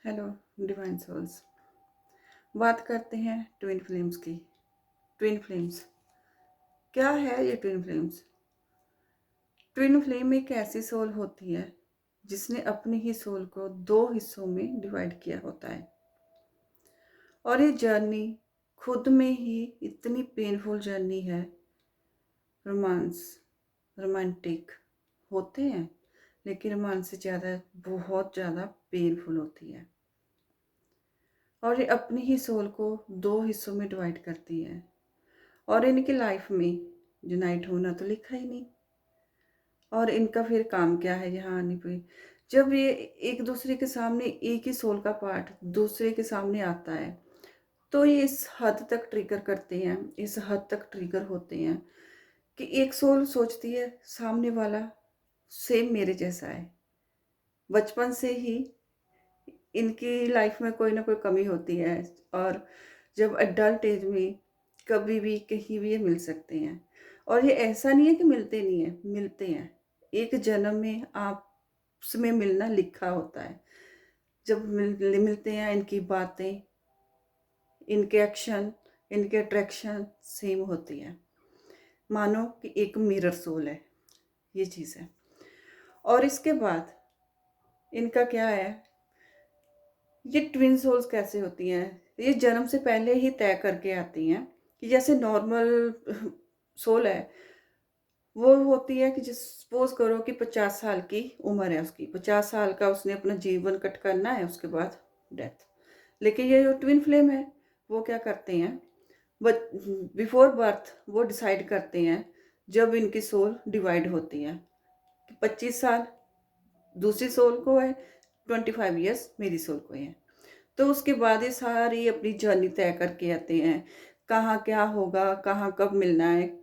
Hello divine souls. बात करते हैं ट्विन फ्लेम्स की। ट्विन फ्लेम्स क्या है? ये ट्विन फ्लेम्स, ट्विन फ्लेम एक ऐसी सोल होती है जिसने अपनी ही सोल को दो हिस्सों में डिवाइड किया होता है। और ये जर्नी खुद में ही इतनी पेनफुल जर्नी है। रोमांटिक होते हैं, लेकिन रोमांस से ज़्यादा बहुत ज़्यादा पेनफुल होती है। और ये अपनी ही सोल को दो हिस्सों में डिवाइड करती है। और इनकी लाइफ में यूनाइट होना तो लिखा ही नहीं। और इनका फिर काम क्या है यहाँ आने पे? जब ये एक दूसरे के सामने, एक ही सोल का पार्ट दूसरे के सामने आता है, तो ये इस हद तक ट्रिगर करते हैं, इस हद तक ट्रिगर होते हैं कि एक सोल सोचती है सामने वाला सेम मेरे जैसा है। बचपन से ही इनकी लाइफ में कोई ना कोई कमी होती है, और जब अडल्ट एज में कभी भी कहीं भी ये मिल सकते हैं। और ये ऐसा नहीं है कि मिलते नहीं है, मिलते हैं। एक जन्म में आपस में मिलना लिखा होता है। जब मिलते हैं, इनकी बातें, इनके एक्शन, इनके अट्रैक्शन सेम होती है। मानो कि एक मिरर सोल है, ये चीज़ है। और इसके बाद इनका क्या है, ये ट्विन सोल्स कैसे होती हैं? ये जन्म से पहले ही तय करके आती हैं कि जैसे नॉर्मल सोल है, वो होती है कि जिस सपोज करो कि 50 साल की उम्र है उसकी, 50 साल का उसने अपना जीवन कट करना है, उसके बाद डेथ। लेकिन ये जो ट्विन फ्लेम है, वो क्या करते हैं, बट बिफोर बर्थ वो डिसाइड करते हैं, जब इनकी सोल डिवाइड होती है कि 25 साल दूसरी सोल को है, 25 ईयर्स मेरी सोल को है। तो उसके बाद ये सारी अपनी जर्नी तय करके आते हैं, कहाँ क्या होगा, कहाँ कब मिलना है,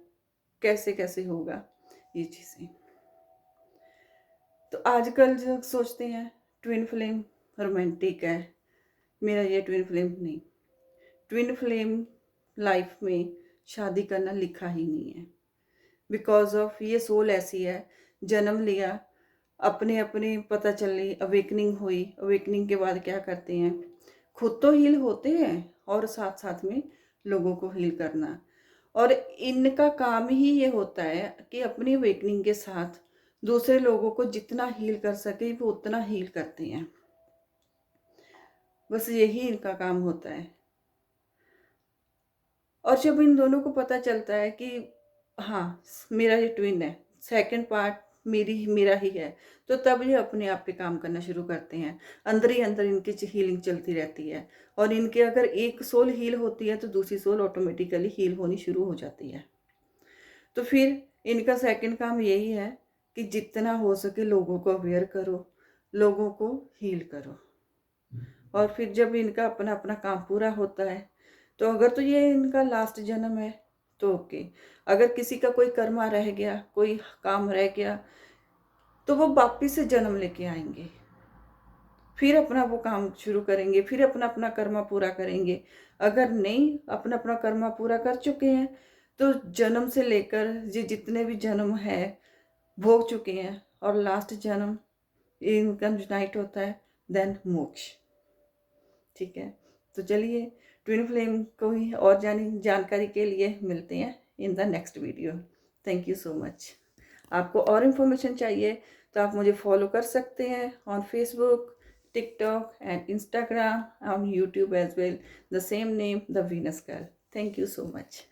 कैसे कैसे होगा, ये चीज़ें। तो आजकल जो सोचते हैं ट्विन फ्लेम रोमांटिक है, मेरा ये ट्विन फ्लेम नहीं। ट्विन फ्लेम लाइफ में शादी करना लिखा ही नहीं है। बिकॉज ऑफ ये सोल ऐसी है, जन्म लिया, अपने अपने पता चली, अवेकनिंग हुई, अवेकनिंग के बाद क्या करते हैं, खुद तो हील होते हैं और साथ साथ में लोगों को हील करना। और इनका काम ही ये होता है कि अपनी अवेकनिंग के साथ दूसरे लोगों को जितना हील कर सके वो उतना हील करते हैं। बस यही इनका काम होता है। और जब इन दोनों को पता चलता है कि हाँ, मेरा ये ट्विन है, सेकंड पार्ट मेरा ही है, तो तब ये अपने आप पे काम करना शुरू करते हैं। अंदर ही अंदर इनकी हीलिंग चलती रहती है। और इनके अगर एक सोल हील होती है तो दूसरी सोल ऑटोमेटिकली हील होनी शुरू हो जाती है। तो फिर इनका सेकंड काम यही है कि जितना हो सके लोगों को अवेयर करो, लोगों को हील करो। और फिर जब इनका अपना अपना काम पूरा होता है, तो अगर तो ये इनका लास्ट जन्म है तो ओके। अगर किसी का कोई कर्मा रह गया, कोई काम रह गया, तो वो वापिस से जन्म लेके आएंगे, फिर अपना वो काम शुरू करेंगे, फिर अपना अपना कर्मा पूरा करेंगे। अगर नहीं अपना अपना कर्मा पूरा कर चुके हैं, तो जन्म से लेकर ये जितने भी जन्म है भोग चुके हैं, और लास्ट जन्म इनका यूनाइट होता है, देन मोक्ष। ठीक है, तो चलिए ट्विन फ्लेम को ही और जानकारी के लिए मिलते हैं in the next video. Thank you so much. आपको और इन्फॉर्मेशन चाहिए तो आप मुझे फॉलो कर सकते हैं on Facebook, TikTok and Instagram, on YouTube as well, the same name, the Venus girl. Thank you so much.